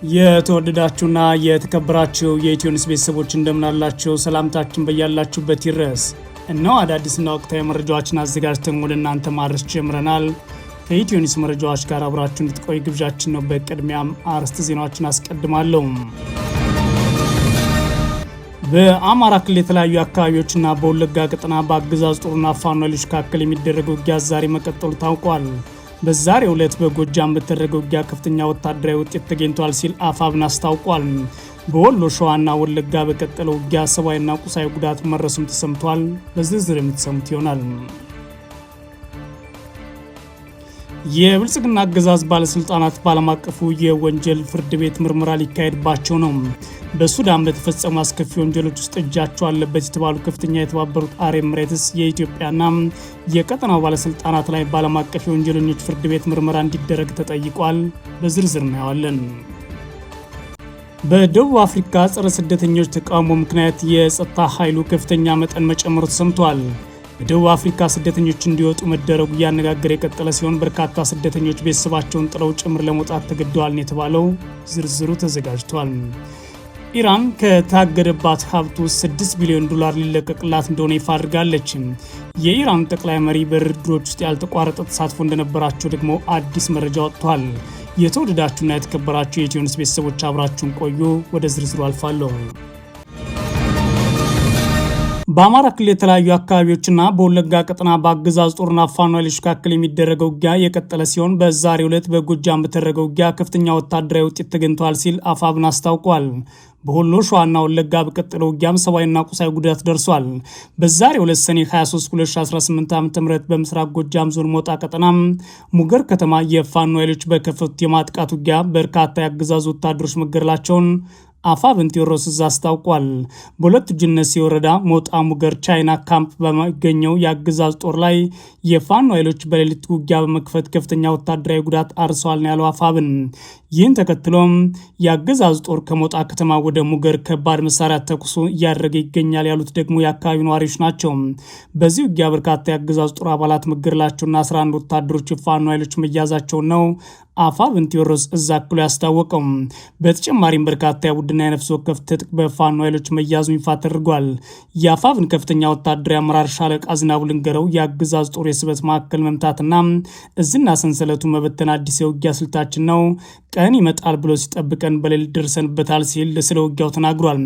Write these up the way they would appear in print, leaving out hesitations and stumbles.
የተወደዳችሁና የተከበራችሁ የኢትዮኒውስ ቤተሰቦች እንደምናላችሁ ሰላምታችን በያላችሁበት ይድረስ። እነሆ አዳዲስና ወቅታዊ መረጃዎችን አዘጋጅተን ወደ እናንተ ማድረስ ጀምረናል። ከኢትዮኒውስ መረጃዎች ጋር አብራችሁ እንድትቆዩ ግብዣችን ነው። በቅድሚያም አርዕስተ ዜናዎችን አስቀድማለሁ። በአማራ ክልል የተለያዩ አካባቢዎችና በወለጋ ቀጠና በአገዛዙ ጦርና ፋኖ ኃይሎች መካከል የሚደረገው ውጊያ ዛሬ መቀጠሉ ታውቋል። በዛሬው ዕለት በጎጃም በተደረገው ውጊያ ከፍተኛ ወታደራዊ ውጤት ተገኝቷል ሲል አፋብን አስታውቋል። በወሎ ሸዋና ወለጋ በቀጠለው ውጊያ ሰብአዊና ቁሳዊ ጉዳት መድረሱም ተሰምቷል። በዝርዝር የምትሰሙት ይሆናል። የብልጽግና አገዛዝ ባለስልጣናት በዓለም አቀፉ የወንጀል ፍርድ ቤት ምርመራ ሊካሄድባቸው ነው። በሱዳን በተፈጸሙ አስከፊ ወንጀሎች ውስጥ እጃቸው አለበት የተባሉ ከፍተኛ የተባበሩት አረብ ኤሚሬትስ የኢትዮጵያና የቀጠናው ባለስልጣናት ላይ በዓለም አቀፍ የወንጀለኞች ፍርድ ቤት ምርመራ እንዲደረግ ተጠይቋል። በዝርዝር እናየዋለን። በደቡብ አፍሪካ ጸረ ስደተኞች ተቃውሞ ምክንያት የጸጥታ ኃይሉ ከፍተኛ መጠን መጨመሩ ተሰምቷል። በደቡብ አፍሪካ ስደተኞች እንዲወጡ መደረጉ እያነጋገረ የቀጠለ ሲሆን በርካታ ስደተኞች ቤተሰባቸውን ጥለው ጭምር ለመውጣት ተገደዋል ነው የተባለው። ዝርዝሩ ተዘጋጅቷል። ኢራን ከታገደባት ሀብት ውስጥ $6 ቢሊዮን ሊለቀቅላት እንደሆነ ይፋ አድርጋለች። የኢራን ጠቅላይ መሪ በድርድሮች ውስጥ ያልተቋረጠ ተሳትፎ እንደነበራቸው ደግሞ አዲስ መረጃ ወጥቷል። የተወደዳችሁና የተከበራችሁ የኢትዮኒውስ ቤተሰቦች አብራችሁን ቆዩ። ወደ ዝርዝሩ አልፋለሁ። በአማራ ክልል የተለያዩ አካባቢዎችና በወለጋ ቀጠና በአገዛዙ ጦርና ፋኖ ኃይሎች መካከል የሚደረገው ውጊያ የቀጠለ ሲሆን በዛሬው ዕለት በጎጃም በተደረገው ውጊያ ከፍተኛ ወታደራዊ ውጤት ተገኝቷል ሲል አፋብን አስታውቋል። በወሎ ሸዋና ወለጋ በቀጠለው ውጊያም ሰብአዊና ቁሳዊ ጉዳት ደርሷል። በዛሬው ዕለት ሰኔ 23 2018 ዓ.ም በምስራቅ ጎጃም ዞን ሞጣ ቀጠና ሙገር ከተማ የፋኖ ኃይሎች በከፈቱት የማጥቃት ውጊያ በርካታ የአገዛዙ ወታደሮች መገደላቸውን አፋብን ቴዎድሮስ አስታውቋል። በሁለት ጅነሲ ወረዳ ሞጣ ሙገር ቻይና ካምፕ በሚገኘው የአገዛዝ ጦር ላይ የፋኖ ኃይሎች በሌሊት ውጊያ በመክፈት ከፍተኛ ወታደራዊ ጉዳት አርሰዋል ያለው አፋብን ይህን ተከትሎም የአገዛዝ ጦር ከሞጣ ከተማ ወደ ሙገር ከባድ መሳሪያ ተኩሶ እያደረገ ይገኛል ያሉት ደግሞ የአካባቢው ነዋሪዎች ናቸው። በዚህ ውጊያ በርካታ የአገዛዝ ጦር አባላት መገደላቸውና 11 ወታደሮች የፋኖ ኃይሎች መያዛቸው ነው አፋብን ቴዎድሮስ አክሎ ያስታወቀው። በተጨማሪም በርካታ የቡድንና የነፍስ ወከፍ ትጥቅ በፋኖ ኃይሎች መያዙ ይፋ ተደርጓል። የአፋብን ከፍተኛ ወታደራዊ አመራር ሻለቃ ዝናቡ ልንገረው የአገዛዝ ጦር የስበት ማዕከል መምታትና እዝና ሰንሰለቱ መበተን አዲስ የውጊያ ስልታችን ነው፣ ቀን ይመጣል ብሎ ሲጠብቀን በሌሊት ደርሰንበታል ሲል ስለ ውጊያው ተናግሯል።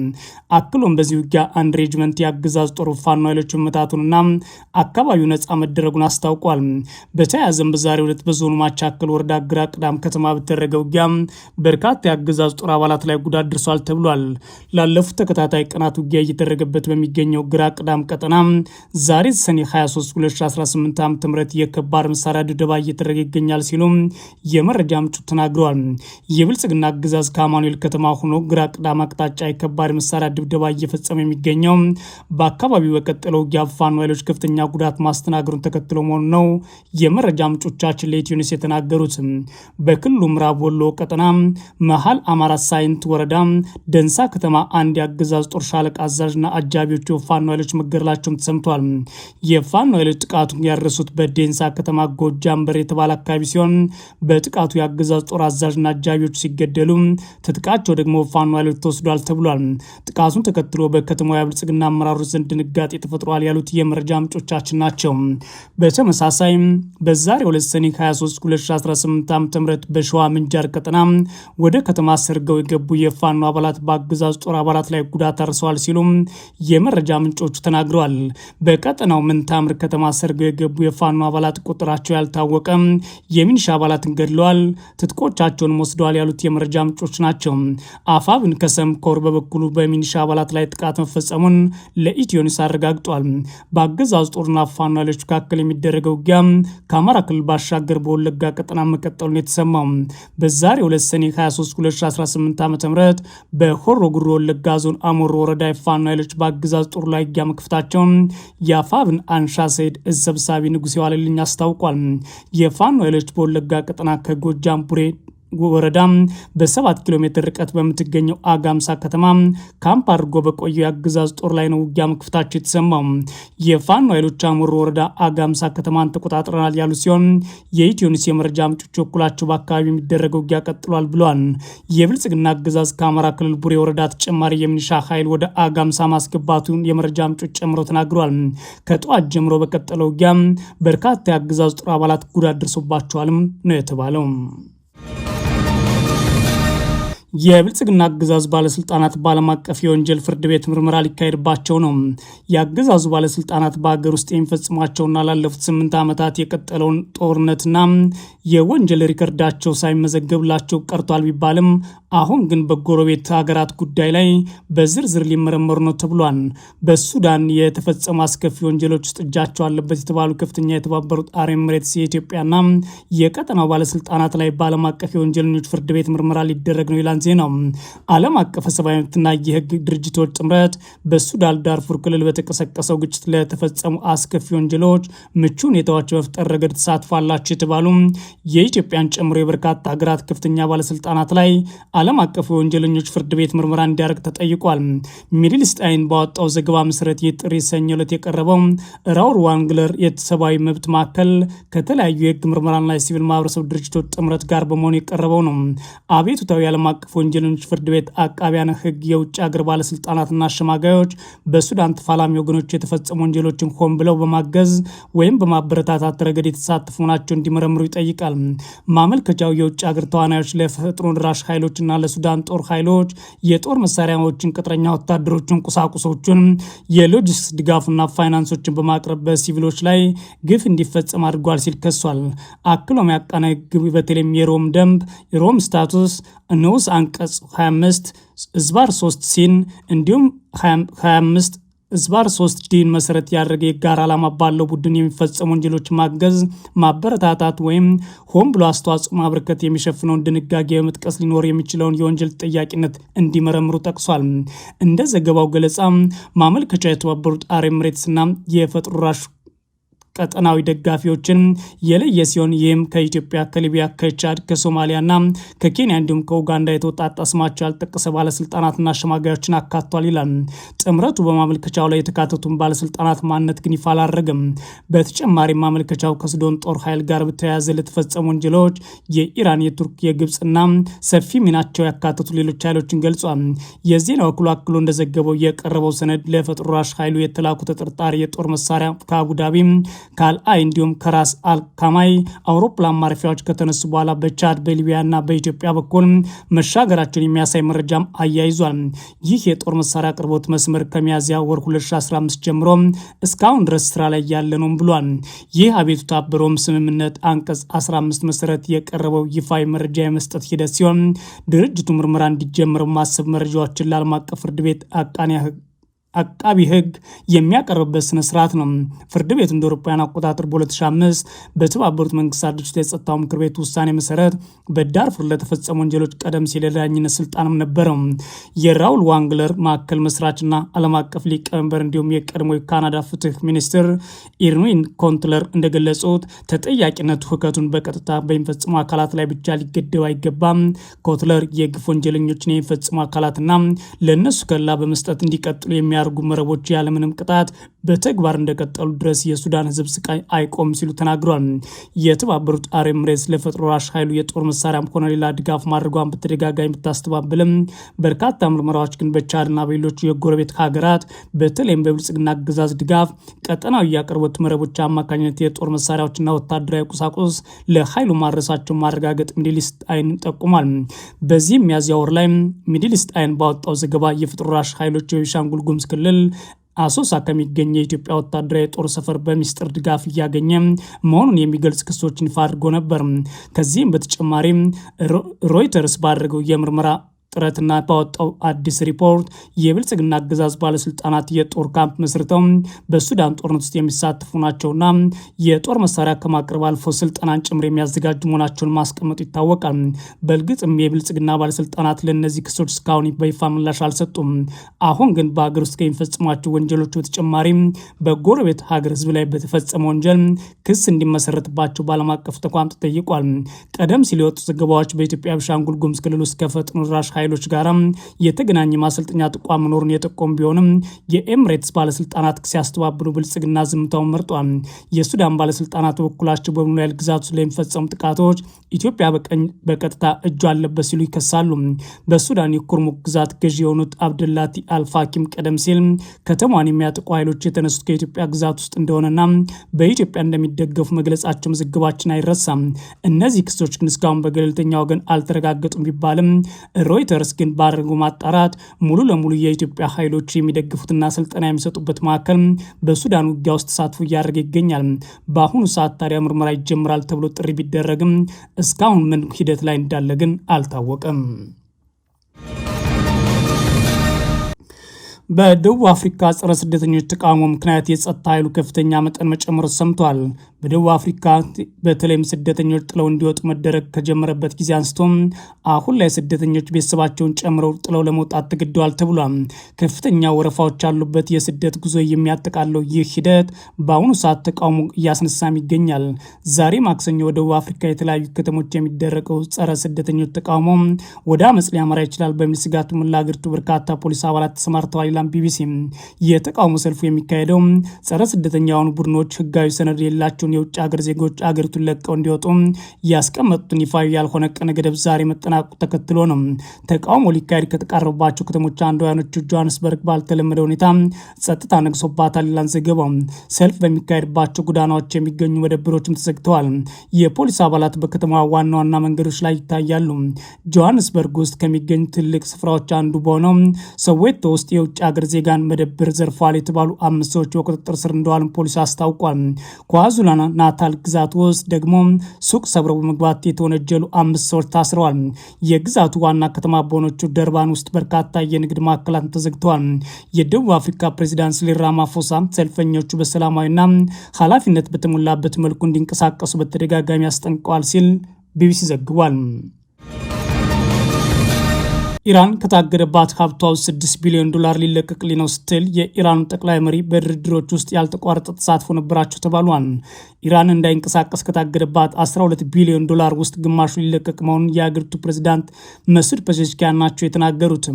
አክሎም በዚህ ውጊያ አንድ ሬጅመንት የአገዛዝ ጦር ፋኖ ኃይሎች መታቱንና አካባቢው ነጻ መደረጉን አስታውቋል። በተያያዘም በዛሬው ዕለት በዞኑ ማቻከል ወረዳ ግራ ቅዳም ከተማ በተደረገ ውጊያ በርካታ የአገዛዝ ጦር አባላት ላይ ጉዳት ደርሷል ተብሏል። ላለፉት ተከታታይ ቀናት ውጊያ እየተደረገበት በሚገኘው ግራ ቅዳም ቀጠና ዛሬ ሰኔ 23 2018 ዓ.ም የከባድ መሳሪያ ድብደባ እየተደረገ ይገኛል ሲሉ የመረጃ ምንጮች ተናግረዋል። የብልጽግና አገዛዝ ከአማኑኤል ከተማ ሆኖ ግራ ቅዳም አቅጣጫ የከባድ መሳሪያ ድብደባ እየፈጸመ የሚገኘው በአካባቢው በቀጠለው ውጊያ ፋኖ ኃይሎች ከፍተኛ ጉዳት ማስተናገሩን ተከትሎ መሆኑ ነው የመረጃ ምንጮቻችን ለኢትዮኒውስ የተናገሩት። በክልሉ ምዕራብ ወሎ ቀጠና መሃል አማራ ሳይንት ወረዳ ደንሳ ከተማ አንድ የአገዛዝ ጦር ሻለቃ አዛዥና አጃቢዎቹ የፋኖ ኃይሎች መገደላቸውም ተሰምቷል። የፋኖ ኃይሎች ጥቃቱን ያደረሱት በደንሳ ከተማ ጎጃም በር የተባለ አካባቢ ሲሆን በጥቃቱ የአገዛዝ ጦር አዛዥና አጃቢዎች ሲገደሉ ትጥቃቸው ደግሞ ፋኖ ኃይሎች ተወስዷል ተብሏል። ጥቃቱን ተከትሎ በከተማው የብልጽግና አመራሮች ዘንድ ድንጋጤ ተፈጥሯል ያሉት የመረጃ ምንጮቻችን ናቸው። በተመሳሳይ በዛሬው ዕለት ሰኔ 23 2018 ዓ.ም በሸዋ ምንጃር ቀጠና ወደ ከተማ ሰርገው የገቡ የፋኖ አባላት በአገዛዝ ጦር አባላት ላይ ጉዳት አርሰዋል ሲሉ የመረጃ ምንጮቹ ተናግረዋል። በቀጠናው ምንታምር ከተማ ሰርገው የገቡ የፋኖ አባላት ቁጥራቸው ያልታወቀ የሚኒሻ አባላትን ገድለዋል፣ ትጥቆቻቸውን ወስደዋል ያሉት የመረጃ ምንጮች ናቸው። አፋብን ከሰምኮር በበኩሉ በሚኒሻ አባላት ላይ ጥቃት መፈጸሙን ለኢትዮኒውስ አረጋግጧል። በአገዛዝ ጦርና ፋኖ ኃይሎች መካከል የሚደረገው ውጊያ ከአማራ ክልል ባሻገር በወለጋ ቀጠና መቀጠሉን የተሰማው በዛሬው ዕለት ሰኔ 23 2018 ዓ.ም በሆሮ ጉሩ ወለጋ ዞን አሞሮ ወረዳ የፋኖ ኃይሎች በአገዛዝ ጦር ላይ ውጊያ መክፈታቸውን የአፋብን አንሻ ሰይድ እዝ ሰብሳቢ ንጉሴ ዋለልኝ አስታውቋል። የፋኖ ኃይሎች በወለጋ ቀጠና ከጎጃም ቡሬ ወረዳ በ7 ኪሎ ሜትር ርቀት በምትገኘው አጋምሳ ከተማ ካምፕ አድርጎ በቆየው የአገዛዝ ጦር ላይ ነው ውጊያ መክፈታቸው የተሰማው። የፋኖ ኃይሎች አሙር ወረዳ አጋምሳ ከተማን ተቆጣጥረናል ያሉ ሲሆን የኢትዮኒስ የመረጃ ምንጮች በኩላቸው በአካባቢ የሚደረገው ውጊያ ቀጥሏል ብለዋል። የብልጽግና አገዛዝ ከአማራ ክልል ቡሬ ወረዳ ተጨማሪ የሚኒሻ ኃይል ወደ አጋምሳ ማስገባቱን የመረጃ ምንጮች ጨምሮ ተናግረዋል። ከጠዋት ጀምሮ በቀጠለው ውጊያ በርካታ የአገዛዝ ጦር አባላት ጉዳት ደርሶባቸዋልም ነው የተባለው። የብልጽግና አገዛዝ ባለስልጣናት በዓለም አቀፍ የወንጀል ፍርድ ቤት ምርመራ ሊካሄድባቸው ነው። የአገዛዙ ባለስልጣናት በሀገር ውስጥ የሚፈጽሟቸውና ላለፉት 8 ዓመታት የቀጠለውን ጦርነትና የወንጀል ሪከርዳቸው ሳይመዘገብላቸው ቀርቷል ቢባልም አሁን ግን በጎረቤት ሀገራት ጉዳይ ላይ በዝርዝር ሊመረመሩ ነው ተብሏል። በሱዳን የተፈጸሙ አስከፊ ወንጀሎች ውስጥ እጃቸው አለበት የተባሉ ከፍተኛ የተባበሩት አረብ ኤሚሬትስ የኢትዮጵያና የቀጠናው ባለስልጣናት ላይ በዓለም አቀፍ የወንጀለኞች ፍርድ ቤት ምርመራ ሊደረግ ነው ይላል ዜናው። ዓለም አቀፍ ሰብአዊ መብትና የህግ ድርጅቶች ጥምረት በሱዳን ዳርፉር ክልል በተቀሰቀሰው ግጭት ለተፈጸሙ አስከፊ ወንጀሎች ምቹ ሁኔታዎች መፍጠር ረገድ ተሳትፏላቸው የተባሉ የኢትዮጵያን ጨምሮ የበርካታ ሀገራት ከፍተኛ ባለስልጣናት ላይ ዓለም አቀፍ የወንጀለኞች ፍርድ ቤት ምርመራ እንዲያደርግ ተጠይቋል። ሚድል ኢስት አይን ባወጣው ዘገባ መሰረት የጥሪ ሰኞ ዕለት የቀረበው ራውር ዋንግለር የሰብአዊ መብት ማዕከል ከተለያዩ የህግ ምርመራና የሲቪል ማህበረሰብ ድርጅቶች ጥምረት ጋር በመሆን የቀረበው ነው። አቤቱታው የዓለም አቀፍ ወንጀለኞች ፍርድ ቤት አቃቢያነ ህግ የውጭ ሀገር ባለስልጣናትና አሸማጋዮች በሱዳን ተፋላሚ ወገኖች የተፈጸሙ ወንጀሎችን ሆን ብለው በማገዝ ወይም በማበረታታት ረገድ የተሳተፉ ናቸው እንዲመረምሩ ይጠይቃል። ማመልከቻው የውጭ ሀገር ተዋናዮች ለፈጥኖ ደራሽ ኃይሎችና ለሱዳን ጦር ኃይሎች የጦር መሳሪያዎችን፣ ቅጥረኛ ወታደሮችን፣ ቁሳቁሶችን፣ የሎጂስቲክስ ድጋፍና ፋይናንሶችን በማቅረብ በሲቪሎች ላይ ግፍ እንዲፈጸም አድርጓል ሲል ከሷል። አክሎም ያቃነ ህግ በተለይም የሮም ደንብ የሮም ስታቱስ ንዑስ አንቀጽ 25 ዝባር 3 ሲን እንዲሁም 25 ዝባር 3 ዲን መሰረት ያደረገ የጋራ ዓላማ ባለው ቡድን የሚፈጸሙ ወንጀሎች ማገዝ፣ ማበረታታት ወይም ሆን ብሎ አስተዋጽኦ ማበርከት የሚሸፍነውን ድንጋጌ በመጥቀስ ሊኖር የሚችለውን የወንጀል ተጠያቂነት እንዲመረምሩ ጠቅሷል። እንደ ዘገባው ገለጻ ማመልከቻ የተባበሩት አረብ ኤሚሬትስና የፈጥኖ ደራሽ ቀጠናዊ ደጋፊዎችን የለየ ሲሆን ይህም ከኢትዮጵያ፣ ከሊቢያ፣ ከቻድ፣ ከሶማሊያና ከኬንያ እንዲሁም ከኡጋንዳ የተወጣጣ ስማቸው ያልጠቀሰ ባለስልጣናትና አሸማጋዮችን አካቷል ይላል። ጥምረቱ በማመልከቻው ላይ የተካተቱን ባለስልጣናት ማንነት ግን ይፋ አላደረገም። በተጨማሪም ማመልከቻው ከሱዳን ጦር ኃይል ጋር በተያያዘ ለተፈጸሙ ወንጀሎች የኢራን፣ የቱርክ፣ የግብፅና ሰፊ ሚናቸው ያካተቱ ሌሎች ኃይሎችን ገልጿል። የዜና ወኪሉ አክሎ እንደዘገበው የቀረበው ሰነድ ለፈጥኖ ደራሽ ኃይሉ የተላኩ ተጠርጣሪ የጦር መሳሪያ ከአቡዳቢ ካልአይ እንዲሁም ከራስ አልካማይ አውሮፕላን ማረፊያዎች ከተነሱ በኋላ በቻድ በሊቢያና በኢትዮጵያ በኩል መሻገራቸውን የሚያሳይ መረጃም አያይዟል። ይህ የጦር መሳሪያ አቅርቦት መስመር ከሚያዝያ ወር 2015 ጀምሮ እስካሁን ድረስ ስራ ላይ ያለ ነው ብሏል። ይህ አቤቱታ በሮም ስምምነት አንቀጽ 15 መሰረት የቀረበው ይፋዊ መረጃ የመስጠት ሂደት ሲሆን ድርጅቱ ምርመራ እንዲጀምር ማሰብ መረጃዎችን ለዓለም አቀፍ ፍርድ ቤት አቃቢ ህግ የሚያቀርብበት ስነ ስርዓት ነው። ፍርድ ቤቱ እንደ አውሮፓውያን አቆጣጠር በ2005 በተባበሩት መንግስታት ድርጅት የጸጥታው ምክር ቤት ውሳኔ መሰረት በዳርፉር ለተፈጸሙ ወንጀሎች ቀደም ሲል የዳኝነት ስልጣንም ነበረው። የራውል ዋንግለር ማዕከል መስራችና ዓለም አቀፍ ሊቀመንበር እንዲሁም የቀድሞ የካናዳ ፍትህ ሚኒስትር ኢርዊን ኮንትለር እንደገለጹት ተጠያቂነቱ ሁከቱን በቀጥታ በሚፈጽሙ አካላት ላይ ብቻ ሊገደብ አይገባም። ኮትለር የግፍ ወንጀለኞችን የሚፈጽሙ አካላትና ለእነሱ ከላ በመስጠት እንዲቀጥሉ የሚያደርጉ መረቦች ያለምንም ቅጣት በተግባር እንደቀጠሉ ድረስ የሱዳን ህዝብ ስቃይ አይቆም ሲሉ ተናግሯል። የተባበሩት አረብ ኤሚሬትስ ለፈጥኖ ደራሽ ኃይሉ የጦር መሳሪያም ሆነ ሌላ ድጋፍ ማድረጓን በተደጋጋሚ ብታስተባብልም በርካታ ምርመራዎች ግን በቻድና በሌሎች የጎረቤት ሀገራት በተለይም በብልጽግና አገዛዝ ድጋፍ ቀጠናዊ የአቅርቦት መረቦች አማካኝነት የጦር መሳሪያዎችና ወታደራዊ ቁሳቁስ ለኃይሉ ማድረሳቸውን ማረጋገጥ ሚድል ኢስት አይን ጠቁሟል። በዚህም ሚያዝያ ወር ላይ ሚድል ኢስት አይን ባወጣው ዘገባ የፈጥኖ ደራሽ ኃይሎች የቤኒሻንጉል ጉሙዝ ክልል አሶሳ ከሚገኝ የኢትዮጵያ ወታደራዊ የጦር ሰፈር በሚስጥር ድጋፍ እያገኘ መሆኑን የሚገልጽ ክሶችን ይፋ አድርጎ ነበር። ከዚህም በተጨማሪ ሮይተርስ ባደረገው የምርመራ ጥረትና ባወጣው አዲስ ሪፖርት የብልጽግና አገዛዝ ባለስልጣናት የጦር ካምፕ መስርተው በሱዳን ጦርነት ውስጥ የሚሳተፉ ናቸውና የጦር መሳሪያ ከማቅረብ አልፎ ስልጠናን ጭምር የሚያዘጋጁ መሆናቸውን ማስቀመጡ ይታወቃል። በእርግጥም የብልጽግና ባለስልጣናት ለእነዚህ ክሶች እስካሁን በይፋ ምላሽ አልሰጡም። አሁን ግን በሀገር ውስጥ ከሚፈጽሟቸው ወንጀሎች በተጨማሪ በጎረቤት ሀገር ህዝብ ላይ በተፈጸመ ወንጀል ክስ እንዲመሰረትባቸው በዓለም አቀፍ ተቋም ተጠይቋል። ቀደም ሲል የወጡ ዘገባዎች በኢትዮጵያ ቤኒሻንጉል ጉሙዝ ክልል ውስጥ ከፈጥኖ ደራሽ ኃይሎች ጋር የተገናኘ ማሰልጠኛ ተቋም መኖሩን የጠቆሙ ቢሆንም የኤምሬትስ ባለስልጣናት ሲያስተባብሉ ብልጽግና ዝምታውን መርጧል። የሱዳን ባለስልጣናት በበኩላቸው በብሉ ናይል ግዛቱ ስለሚፈጸሙ ጥቃቶች ኢትዮጵያ በቀጥታ እጁ አለበት ሲሉ ይከሳሉ። በሱዳን የኩርሙክ ግዛት ገዢ የሆኑት አብደላቲ አልፋኪም ቀደም ሲል ከተማዋን የሚያጠቁ ኃይሎች የተነሱት ከኢትዮጵያ ግዛት ውስጥ እንደሆነና በኢትዮጵያ እንደሚደገፉ መግለጻቸው መዘገባችን አይረሳም። እነዚህ ክሶች ግን እስካሁን በገለልተኛ ወገን አልተረጋገጡም ቢባልም ሮይተርስ ግን ባደረገው ማጣራት ሙሉ ለሙሉ የኢትዮጵያ ኃይሎች የሚደግፉትና ስልጠና የሚሰጡበት ማዕከል በሱዳን ውጊያ ውስጥ ተሳትፎ እያደረገ ይገኛል። በአሁኑ ሰዓት ታዲያ ምርመራ ይጀምራል ተብሎ ጥሪ ቢደረግም እስካሁን ምን ሂደት ላይ እንዳለ ግን አልታወቀም። በደቡብ አፍሪካ ጸረ ስደተኞች ተቃውሞ ምክንያት የጸጥታ ኃይሉ ከፍተኛ መጠን መጨመሩ ሰምቷል። በደቡብ አፍሪካ በተለይም ስደተኞች ጥለው እንዲወጡ መደረግ ከጀመረበት ጊዜ አንስቶም አሁን ላይ ስደተኞች ቤተሰባቸውን ጨምረው ጥለው ለመውጣት ተገደዋል ተብሏል። ከፍተኛ ወረፋዎች ያሉበት የስደት ጉዞ የሚያጠቃለው ይህ ሂደት በአሁኑ ሰዓት ተቃውሞ እያስነሳም ይገኛል። ዛሬ ማክሰኞ በደቡብ አፍሪካ የተለያዩ ከተሞች የሚደረገው ጸረ ስደተኞች ተቃውሞ ወደ አመፅ ሊያመራ ይችላል በሚል ስጋቱ መላ አገሪቱ በርካታ ፖሊስ አባላት ተሰማርተዋል ይላል ቢቢሲ። የተቃውሞ ሰልፉ የሚካሄደው ጸረ ስደተኛ የሆኑ ቡድኖች ህጋዊ ሰነድ የሌላቸውን የውጭ ሀገር ዜጎች አገሪቱን ለቀው እንዲወጡ ያስቀመጡትን ይፋዊ ያልሆነ ቀነ ገደብ ዛሬ መጠናቀቁ ተከትሎ ነው። ተቃውሞ ሊካሄድ ከተቃረቡባቸው ከተሞች አንዷ የሆነችው ጆሃንስበርግ ባልተለመደ ሁኔታ ጸጥታ ነግሶባታል ይላል ዘገባው። ሰልፍ በሚካሄድባቸው ጎዳናዎች የሚገኙ መደብሮችም ተዘግተዋል። የፖሊስ አባላት በከተማዋ ዋና ዋና መንገዶች ላይ ይታያሉ። ጆሃንስበርግ ውስጥ ከሚገኙ ትልቅ ስፍራዎች አንዱ በሆነው ሶዌቶ ውስጥ የውጭ ሀገር ዜጋን መደብር ዘርፏል የተባሉ 5 ሰዎች በቁጥጥር ስር እንደዋሉ ፖሊስ አስታውቋል። ኳዙላና ናታል ግዛት ውስጥ ደግሞ ሱቅ ሰብረው በመግባት የተወነጀሉ 5 ሰዎች ታስረዋል። የግዛቱ ዋና ከተማ በሆነችው ደርባን ውስጥ በርካታ የንግድ ማዕከላት ተዘግተዋል። የደቡብ አፍሪካ ፕሬዚዳንት ሲሪል ራማፎሳ ሰልፈኞቹ በሰላማዊና ኃላፊነት በተሞላበት መልኩ እንዲንቀሳቀሱ በተደጋጋሚ አስጠንቅቀዋል ሲል ቢቢሲ ዘግቧል። ኢራን ከታገደባት ሀብቷ ውስጥ $6 ቢሊዮን ሊለቀቅልኝ ነው ስትል የኢራኑ ጠቅላይ መሪ በድርድሮች ውስጥ ያልተቋረጠ ተሳትፎ ነበራቸው ተባሏል። ኢራን እንዳይንቀሳቀስ ከታገደባት $12 ቢሊዮን ውስጥ ግማሹ ሊለቀቅ መሆኑን የአገሪቱ ፕሬዚዳንት መሱድ ፔዜሽኪያን ናቸው የተናገሩት።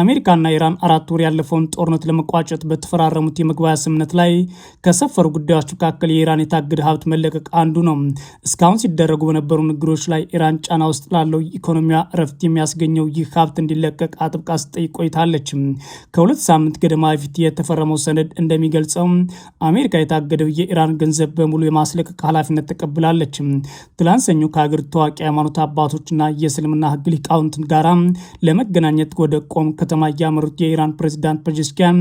አሜሪካና ኢራን 4 ወር ያለፈውን ጦርነት ለመቋጨት በተፈራረሙት የመግባቢያ ስምምነት ላይ ከሰፈሩ ጉዳዮች መካከል የኢራን የታገደ ሀብት መለቀቅ አንዱ ነው። እስካሁን ሲደረጉ በነበሩ ንግግሮች ላይ ኢራን ጫና ውስጥ ላለው ኢኮኖሚያ እረፍት የሚያስገኘው ይህ ሀብት እንዲለቀቅ አጥብቃ ስትጠይቅ ቆይታለች። ከ2 ሳምንት ገደማ በፊት የተፈረመው ሰነድ እንደሚገልጸው አሜሪካ የታገደው የኢራን ገንዘብ በሙሉ የማስለቀቅ ኃላፊነት ተቀብላለች። ትላንት ሰኞ ከሀገሪቱ ታዋቂ ሃይማኖት አባቶችና የእስልምና ሕግ ሊቃውንት ጋራ ለመገናኘት ወደ ቆም ከተማ ያመሩት የኢራን ፕሬዚዳንት ፔዜሽኪያን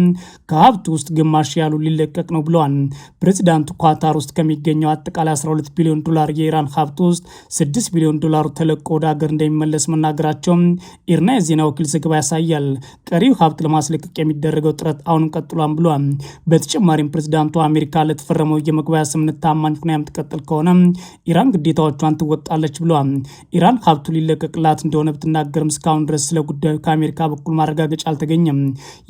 ከሀብቱ ውስጥ ግማሽ ያሉ ሊለቀቅ ነው ብለዋል። ፕሬዚዳንቱ ኳታር ውስጥ ከሚገኘው አጠቃላይ $12 ቢሊዮን የኢራን ሀብት ውስጥ $6 ቢሊዮን ተለቆ ወደ ሀገር እንደሚመለስ መናገራቸው ኢርና የዜና ወኪል ዘገባ ያሳያል። ቀሪው ሀብት ለማስለቀቅ የሚደረገው ጥረት አሁንም ቀጥሏል ብሏል። በተጨማሪም ፕሬዚዳንቱ አሜሪካ ለተፈረመው የመግባቢያ ስምምነት ታማኝ ሆና የምትቀጥል ከሆነ ኢራን ግዴታዎቿን ትወጣለች ብሏል። ኢራን ሀብቱ ሊለቀቅላት እንደሆነ ብትናገርም እስካሁን ድረስ ስለ ጉዳዩ ከአሜሪካ በኩል ማረጋገጫ አልተገኘም።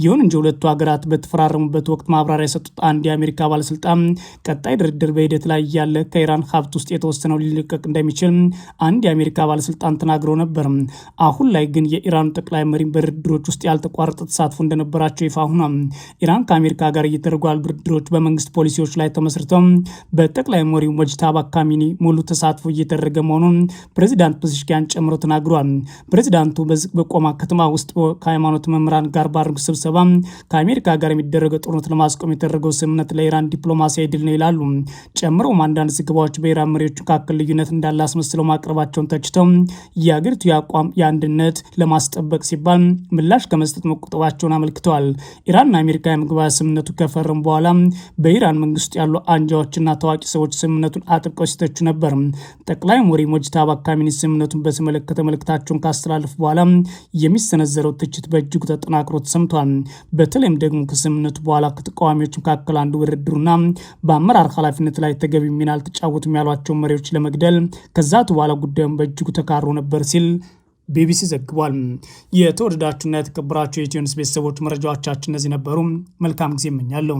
ይሁን እንጂ ሁለቱ ሀገራት በተፈራረሙበት ወቅት ማብራሪያ የሰጡት አንድ የአሜሪካ ባለስልጣን ቀጣይ ድርድር በሂደት ላይ ያለ ከኢራን ሀብት ውስጥ የተወሰነው ሊለቀቅ እንደሚችል አንድ የአሜሪካ ባለስልጣን ተናግረው ነበር። አሁን ላይ ግን የኢራኑ ጠቅላይ መሪ በድርድሮች ውስጥ ያልተቋረጠ ተሳትፎ እንደነበራቸው ይፋ ሆኗል። ኢራን ከአሜሪካ ጋር እየተደረጉ ያሉ ድርድሮች በመንግስት ፖሊሲዎች ላይ ተመስርተው በጠቅላይ መሪው ሙጅታባ ካሚኒ ሙሉ ተሳትፎ እየተደረገ መሆኑን ፕሬዚዳንት ፔዜሽኪያን ጨምሮ ተናግሯል። ፕሬዚዳንቱ በቆማ ከተማ ውስጥ ከሃይማኖት መምህራን ጋር ባደረጉት ስብሰባ ከአሜሪካ ጋር የሚደረገው ጦርነት ለማስቆም የተደረገው ስምምነት ለኢራን ዲፕሎማሲያዊ ድል ነው ይላሉ። ጨምሮም አንዳንድ ዘገባዎች በኢራን መሪዎች መካከል ልዩነት እንዳለ አስመስለው ማቅረባቸውን ተችተው የአገሪቱ የአቋም የአንድነት ለማስጠ ለማስጠበቅ ሲባል ምላሽ ከመስጠት መቆጠባቸውን አመልክተዋል። ኢራንና አሜሪካ የመግባቢያ ስምምነቱ ከፈረሙ በኋላ በኢራን መንግስት ያሉ አንጃዎችና ታዋቂ ሰዎች ስምምነቱን አጥብቀው ሲተቹ ነበር። ጠቅላይ ሞሪ ሞጅታባ ካሚኒ ስምምነቱን በተመለከተ መልእክታቸውን ካስተላለፉ በኋላ የሚሰነዘረው ትችት በእጅጉ ተጠናክሮ ተሰምቷል። በተለይም ደግሞ ከስምምነቱ በኋላ ከተቃዋሚዎች መካከል አንዱ ውድድሩና በአመራር ኃላፊነት ላይ ተገቢ ሚና አልተጫወቱም ያሏቸውን መሪዎች ለመግደል ከዛቱ በኋላ ጉዳዩን በእጅጉ ተካሮ ነበር ሲል ቢቢሲ ዘግቧል። የተወደዳችሁና የተከበራችሁ የኢትዮ ኒውስ ቤተሰቦች መረጃዎቻችን እነዚህ ነበሩ። መልካም ጊዜ እመኛለሁ።